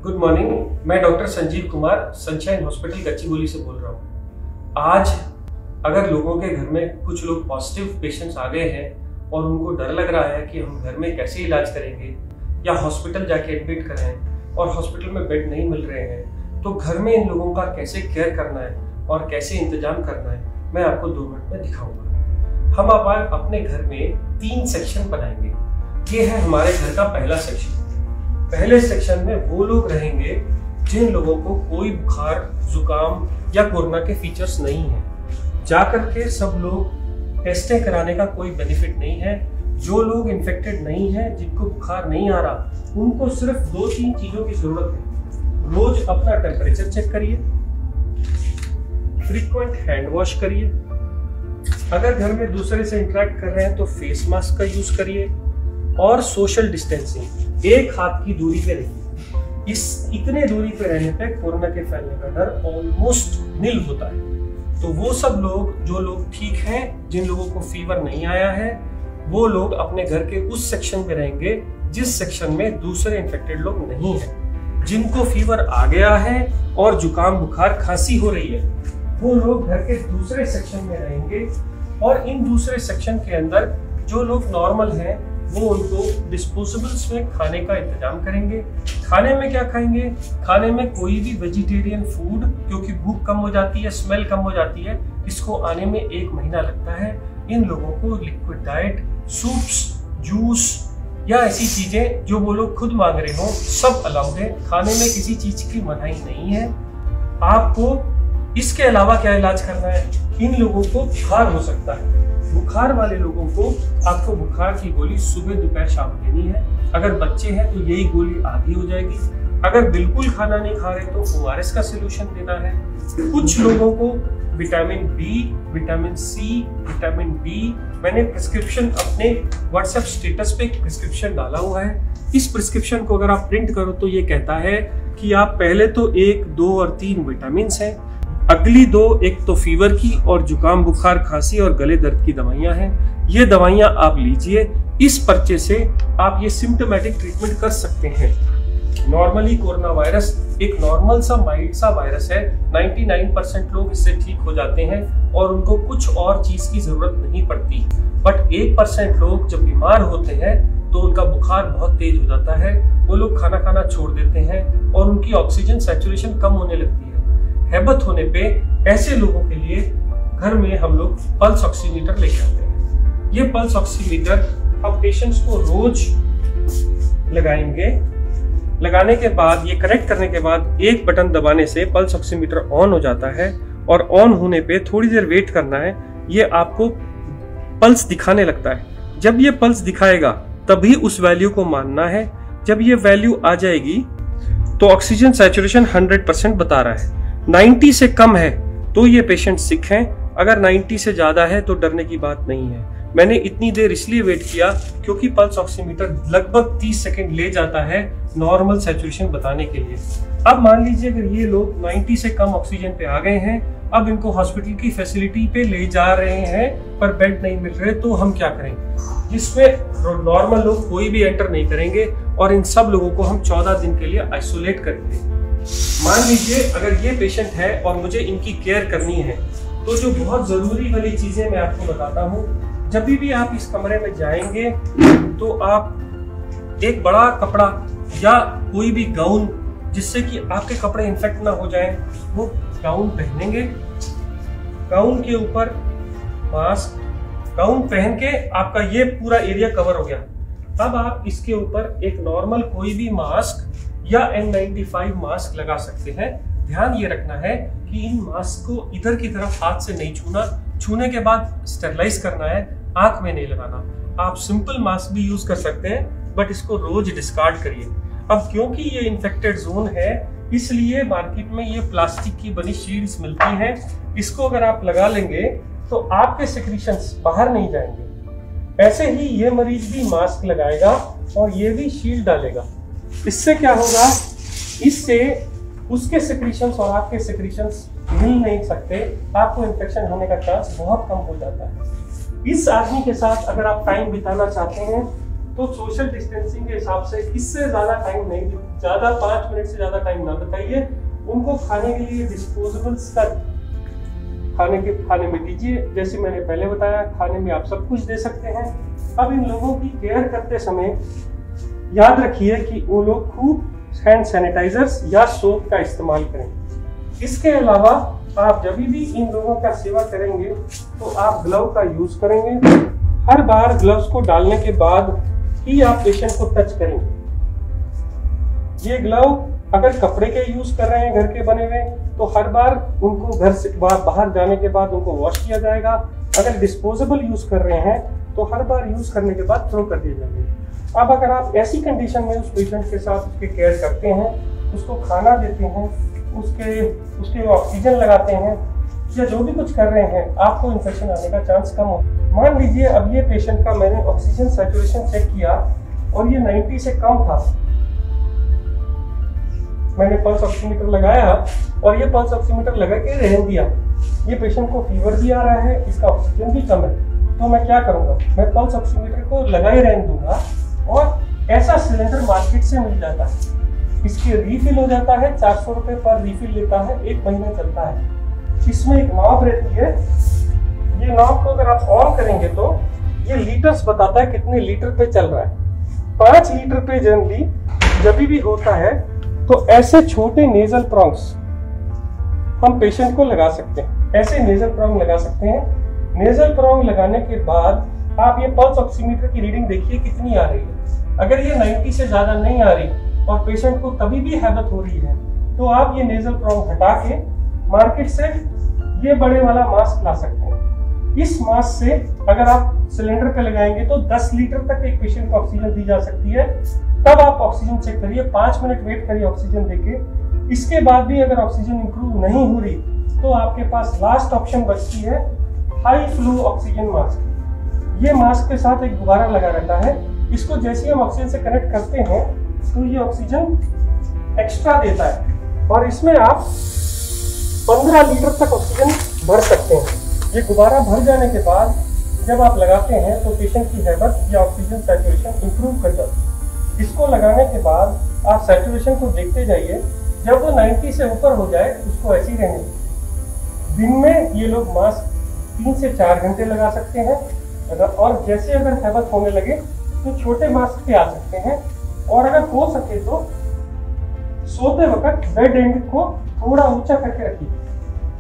Good morning. मैं doctor Sanjeev Kumar Sunshine hospital Gachibowli से बोल रहा हूँ। आज अगर लोगों के घर में कुछ लोग पॉजिटिव पेशेंट्स आ गए हैं और उनको डर लग रहा है कि हम घर में कैसे इलाज करेंगे या हॉस्पिटल जाके एडमिट करें और हॉस्पिटल में बेड नहीं मिल रहे हैं, तो घर में इन लोगों का कैसे केयर करना है और कैसे इंतजाम करना है, मैं आपको 2 मिनट में दिखाऊंगा। हम अपने घर में 3 सेक्शन बनाएंगे। ये है हमारे घर का पहला सेक्शन। पहले सेक्शन में वो लोग रहेंगे जिन लोगों को कोई बुखार, जुकाम या कोरोना के फीचर्स नहीं है। जाकर के सब लोग टेस्टें कराने का कोई बेनिफिट नहीं है। जो लोग इन्फेक्टेड नहीं है, जिनको बुखार नहीं आ रहा, उनको सिर्फ 2-3 चीजों की जरूरत है। रोज अपना टेम्परेचर चेक करिए, फ्रीक्वेंट हैंड वॉश करिए, अगर घर में दूसरे से इंटरेक्ट कर रहे हैं तो फेस मास्क का यूज करिए और सोशल डिस्टेंसिंग, 1 हाथ की दूरी पे रहिए। इतने दूरी पे रहने पे कोरोना के फैलने का डर ऑलमोस्ट निल होता है। तो वो सब लोग, जो लोग ठीक हैं, जिन लोगों को फीवर नहीं आया है, वो लोग अपने घर के उस सेक्शन में रहेंगे जिस सेक्शन में दूसरे इन्फेक्टेड लोग नहीं हैं। जिनको फीवर आ गया है और जुकाम, बुखार, खांसी हो रही है, वो लोग घर के दूसरे सेक्शन में रहेंगे। और इन दूसरे सेक्शन के अंदर जो लोग नॉर्मल हैं, वो उनको डिस्पोजेबल्स में खाने का इंतजाम करेंगे। खाने में क्या खाएंगे? खाने में कोई भी वेजिटेरियन फूड, क्योंकि भूख कम हो जाती है, स्मेल कम हो जाती है, इसको आने में 1 महीना लगता है। इन लोगों को लिक्विड डाइट, सूप्स, जूस या ऐसी चीजें जो वो लोग खुद मांग रहे हो, सब अलाउड है। खाने में किसी चीज की मनाही नहीं है। आपको इसके अलावा क्या इलाज करना है? इन लोगों को बुखार हो सकता है। बुखार वाले लोगों को आपको बुखार की गोली सुबह, दोपहर, शाम देनी है। अगर बच्चे हैं तो यही गोली आधी हो जाएगी। अगर बिल्कुल खाना नहीं खा रहे तो ORS का सोल्यूशन देना है। कुछ लोगों को vitamin B, vitamin C, vitamin D, मैंने प्रिस्क्रिप्शन अपने व्हाट्सएप स्टेटस पे प्रिस्क्रिप्शन डाला हुआ है। इस प्रिस्क्रिप्शन को अगर आप प्रिंट करो तो ये कहता है कि आप पहले तो 1, 2 और 3 विटामिन हैं, अगली 2, एक तो फीवर की और जुकाम, बुखार, खांसी और गले दर्द की दवाइयां हैं। ये दवाइयां आप लीजिए। इस पर्चे से आप ये सिम्टोमेटिक ट्रीटमेंट कर सकते हैं। नॉर्मली कोरोना वायरस एक नॉर्मल सा माइल्ड सा वायरस है। 99% लोग इससे ठीक हो जाते हैं और उनको कुछ और चीज की जरूरत नहीं पड़ती। बट 1% लोग जब बीमार होते हैं तो उनका बुखार बहुत तेज हो जाता है। वो लोग खाना खाना छोड़ देते हैं और उनकी ऑक्सीजन सैचुरेशन कम होने लगती है। हैबत होने पे ऐसे लोगों के लिए घर में हम लोग पल्स ऑक्सीमीटर लेके आते हैं। ये पल्स ऑक्सीमीटर हम पेशेंट्स को रोज लगाएंगे। लगाने के बाद, ये कनेक्ट करने के बाद, एक बटन दबाने से पल्स ऑक्सीमीटर ऑन हो जाता है और ऑन होने पे थोड़ी देर वेट करना है। ये आपको पल्स दिखाने लगता है। जब ये पल्स दिखाएगा तभी उस वैल्यू को मानना है। जब ये वैल्यू आ जाएगी तो ऑक्सीजन सैचुरेशन 100% बता रहा है। 90 से कम है तो ये पेशेंट सिक हैं। अगर 90 से ज्यादा है तो डरने की बात नहीं है। मैंने इतनी देर इसलिए वेट किया क्योंकि पल्स ऑक्सीमीटर लगभग 30 सेकंड ले जाता है नॉर्मल सैचुरेशन बताने के लिए। अब मान लीजिए अगर ये लोग 90 से कम ऑक्सीजन पे आ गए हैं, अब इनको हॉस्पिटल की फैसिलिटी पे ले जा रहे हैं पर बेड नहीं मिल रहे, तो हम क्या करेंगे? जिसमें नॉर्मल लोग कोई भी एंटर नहीं करेंगे और इन सब लोगों को हम 14 दिन के लिए आइसोलेट करेंगे। मान लीजिए अगर ये पेशेंट है और मुझे इनकी केयर करनी है, तो जो बहुत जरूरी वाली चीजें मैं आपको बताता हूँ। जब भी आप इस कमरे में जाएंगे तो आप एक बड़ा कपड़ा या कोई भी गाउन, जिससे कि आपके कपड़े इन्फेक्ट ना हो जाएं, वो गाउन पहनेंगे। गाउन के ऊपर मास्क, गाउन पहन के आपका ये पूरा एरिया कवर हो गया। अब आप इसके ऊपर एक नॉर्मल कोई भी मास्क या N95 मास्क लगा सकते हैं। ध्यान ये रखना है कि इन मास्क को इधर की तरफ हाथ से नहीं छूना। छूने के बाद स्टेरलाइज करना है, आंख में नहीं लगाना। आप सिंपल मास्क भी यूज कर सकते हैं, बट इसको रोज डिस्कार्ड करिए। अब क्योंकि ये इन्फेक्टेड जोन है, इसलिए मार्केट में ये प्लास्टिक की बनी शील्ड्स मिलती हैं। इसको अगर आप लगा लेंगे तो आपके सेक्रीशंस बाहर नहीं जाएंगे। ऐसे ही ये मरीज भी मास्क लगाएगा और ये भी शील्ड डालेगा। इससे क्या होगा? इससे उसके सेक्रीशंस और आपके सेक्रीशंस मिल नहीं सकते। आपको इन्फेक्शन होने का चांस बहुत कम हो जाता है। इस आदमी के साथ अगर आप टाइम बिताना चाहते हैं तो सोशल डिस्टेंसिंग के हिसाब से इससे ज्यादा टाइम नहीं, ज्यादा 5 मिनट से ज्यादा टाइम ना बताइए। उनको खाने के लिए डिस्पोजेबल्स का खाने में दीजिए। जैसे मैंने पहले बताया, खाने में आप सब कुछ दे सकते हैं। अब इन लोगों की केयर करते समय याद रखिए कि वो लोग खूब हैंड सैनिटाइजर्स या सोप का इस्तेमाल करें। इसके अलावा आप जब भी इन लोगों का सेवा करेंगे तो आप ग्लव का यूज करेंगे। हर बार ग्लव्स को डालने के बाद ही आप पेशेंट को टच करेंगे। ये ग्लव अगर कपड़े के यूज कर रहे हैं घर के बने हुए, तो हर बार उनको घर से बाहर जाने के बाद उनको वॉश किया जाएगा। अगर डिस्पोजेबल यूज कर रहे हैं तो हर बार यूज करने के बाद थ्रो कर दिए जाएंगे। अब अगर आप ऐसी कंडीशन में उस पेशेंट के साथ उसकी केयर करते हैं, उसको खाना देते हैं, उसके ऑक्सीजन लगाते हैं या जो भी कुछ कर रहे हैं, आपको इन्फेक्शन आने का चांस कम हो। मान लीजिए अब ये पेशेंट का मैंने ऑक्सीजन सैचुरेशन चेक किया और ये 90 से कम था। मैंने पल्स ऑक्सीमीटर लगाया और ये पल्स ऑक्सीमीटर लगा के रहने दिया। ये पेशेंट को फीवर भी आ रहा है, इसका ऑक्सीजन भी कम है, तो मैं क्या करूंगा? मैं पल्स ऑक्सीमीटर को लगा ही रहने दूंगा। और ऐसा सिलेंडर मार्केट से मिल जाता है, इसके रीफिल हो जाता है, 400 रुपए पर रीफिल लेता है, 1 महीना चलता है। इसमें एक नॉब रहती है, ये नॉब को अगर आप ऑन करेंगे तो ये लीटर्स बताता है कितने लीटर पे चल रहा है। 5 लीटर पे जनरली जब भी होता है तो ऐसे छोटे नेजल प्रॉन्ग्स हम पेशेंट को लगा सकते हैं। ऐसे नेजल प्रॉन्ग लगा सकते हैं। नेजल प्रॉन्ग लगाने के बाद आप ये पल्स ऑक्सीमीटर की रीडिंग देखिए कितनी आ रही है। अगर ये 90 से ज्यादा नहीं आ रही और पेशेंट को तभी भी हैबत हो रही है, तो आप ये नेजल प्रॉन्ग हटा के मार्केट से ये बड़े वाला मास्क ला सकते हैं। इस मास्क से अगर आप सिलेंडर पे लगाएंगे तो 10 लीटर तक एक पेशेंट को ऑक्सीजन दी जा सकती है। तब आप ऑक्सीजन चेक करिए, 5 मिनट वेट करिए ऑक्सीजन देके। इसके बाद भी अगर ऑक्सीजन इंप्रूव नहीं हो रही तो आपके पास लास्ट ऑप्शन बचती है हाई फ्लो ऑक्सीजन मास्क। ये मास्क के साथ एक गुब्बारा लगा रहता है, इसको जैसे हम ऑक्सीजन से कनेक्ट करते हैं तो ये ऑक्सीजन एक्स्ट्रा देता है और इसमें आप 15 लीटर तक ऑक्सीजन भर सकते हैं। ये गुब्बारा भर जाने के बाद जब आप लगाते हैं तो पेशेंट की हैबत या ऑक्सीजन सैचुरेशन इंप्रूव कर जाती है। इसको लगाने के बाद आप सैचुरेशन को देखते जाइए, जब वो 90 से ऊपर हो जाए उसको ऐसे ही रहने दीजिए। दिन में ये लोग मास्क 3 से 4 घंटे लगा सकते हैं और जैसे अगर हैबत होने लगे तो छोटे मास्क पे आ सकते हैं। और अगर हो सके तो सोते वक्त बेड एंड को थोड़ा ऊंचा करके रखिए।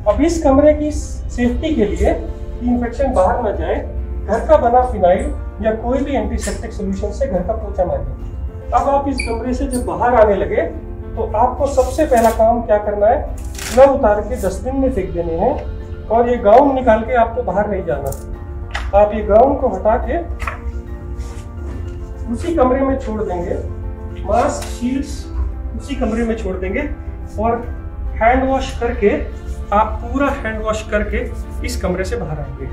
अब इस कमरे की सेफ्टी के लिए कि इंफेक्शन बाहर न जाए, घर का बना फिनाइल या कोई भी एंटीसेप्टिक सॉल्यूशन से घर का पोछा मारिए। अब आप इस कमरे से जब बाहर आने लगे तो आपको सबसे पहला काम क्या करना है, ग्लव उतार के डस्टबिन में फेंक देने हैं और ये गाउन निकाल के आपको बाहर नहीं जाना। आप ये गाउन को हटा के उसी कमरे में छोड़ देंगे, मास्क शील्ड्स उसी कमरे में छोड़ देंगे और हैंड वॉश करके आप पूरा हैंड वॉश करके इस कमरे से बाहर आएंगे।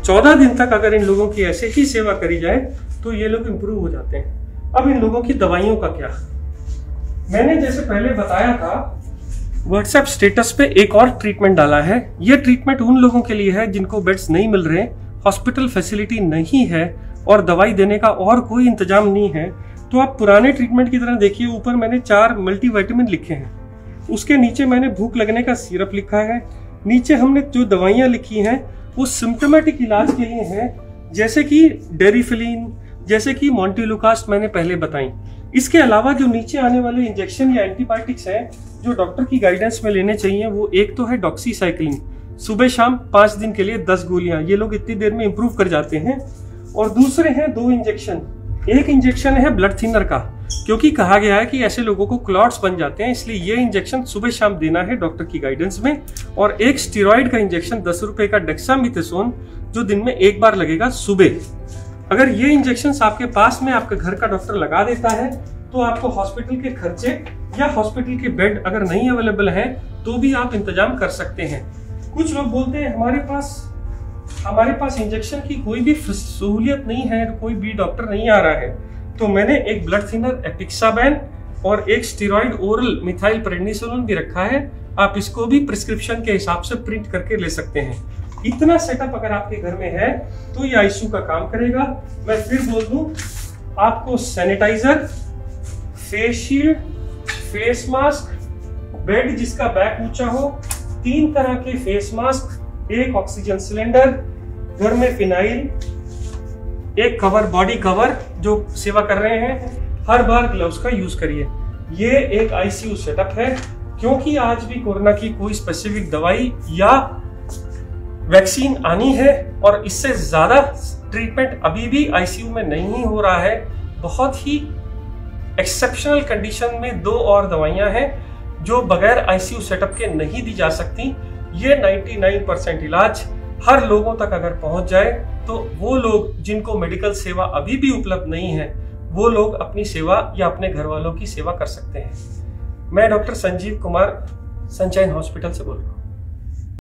14 दिन तक अगर इन लोगों की ऐसे ही सेवा करी जाए तो ये लोग इंप्रूव हो जाते हैं। अब इन लोगों की दवाइयों का क्या, मैंने जैसे पहले बताया था व्हाट्सएप स्टेटस पे एक और ट्रीटमेंट डाला है। ये ट्रीटमेंट उन लोगों के लिए है जिनको बेड्स नहीं मिल रहे, हॉस्पिटल फैसिलिटी नहीं है और दवाई देने का और कोई इंतजाम नहीं है। तो आप पुराने ट्रीटमेंट की तरह देखिए, ऊपर मैंने 4 मल्टीविटामिन लिखे हैं, उसके नीचे मैंने भूख लगने का सिरप लिखा है, नीचे हमने जो दवाइयाँ लिखी हैं वो सिम्टोमेटिक इलाज के लिए हैं, जैसे कि डेरिफिलिन, जैसे कि मॉन्टेलुकास्ट मैंने पहले बताई। इसके अलावा जो नीचे आने वाले इंजेक्शन या एंटीबायोटिक्स हैं जो डॉक्टर की गाइडेंस में लेने चाहिए, वो एक तो है डॉक्सीसाइक्लिन, सुबह शाम 5 दिन के लिए 10 गोलियां, ये लोग इतनी देर में इंप्रूव कर जाते हैं। और दूसरे हैं 2 इंजेक्शन, एक इंजेक्शन है ब्लड थिनर का, क्योंकि कहा गया है कि ऐसे लोगों को क्लॉट्स बन जाते हैं, इसलिए ये इंजेक्शन सुबह शाम देना है डॉक्टर की गाइडेंस में। और एक स्टीरॉयड का इंजेक्शन 10 रुपए का डेक्सामेथासोन, जो दिन में 1 बार लगेगा सुबह। अगर ये इंजेक्शन आपके पास में आपके घर का डॉक्टर लगा देता है तो आपको हॉस्पिटल के खर्चे या हॉस्पिटल के बेड अगर नहीं अवेलेबल है तो भी आप इंतजाम कर सकते हैं। कुछ लोग बोलते हैं हमारे पास इंजेक्शन की कोई भी सहूलियत नहीं है, कोई भी डॉक्टर नहीं आ रहा है, तो मैंने एक ब्लड थिनर एपिक्साबैन और एक स्टीरॉयड ओरल मिथाइल प्रेडनिसोलोन भी रखा है। आप इसको भी प्रिस्क्रिप्शन के हिसाब से प्रिंट करके ले सकते हैं। इतना सेटअप अगर आपके घर में है तो ये आईसीयू का काम करेगा। मैं फिर बोल दूं, आपको sanitizer, face shield, face mask, bed जिसका बैक ऊंचा हो, 3 तरह के फेस मास्क, एक ऑक्सीजन सिलेंडर, घर में फिनाइल, एक कवर, बॉडी कवर जो सेवा कर रहे हैं, हर बार ग्लव्स का यूज करिए। ये एक आईसीयू सेटअप है, क्योंकि आज भी कोरोना की कोई स्पेसिफिक दवाई या वैक्सीन आनी है और इससे ज्यादा ट्रीटमेंट अभी भी आईसीयू में नहीं हो रहा है। बहुत ही एक्सेप्शनल कंडीशन में 2 और दवाइयां हैं जो बगैर आईसीयू सेटअप के नहीं दी जा सकती। ये 99% इलाज हर लोगों तक अगर पहुंच जाए तो वो लोग जिनको मेडिकल सेवा अभी भी उपलब्ध नहीं है, वो लोग अपनी सेवा या अपने घर वालों की सेवा कर सकते हैं। मैं doctor Sanjeev Kumar Sunshine hospital से बोल रहा हूँ।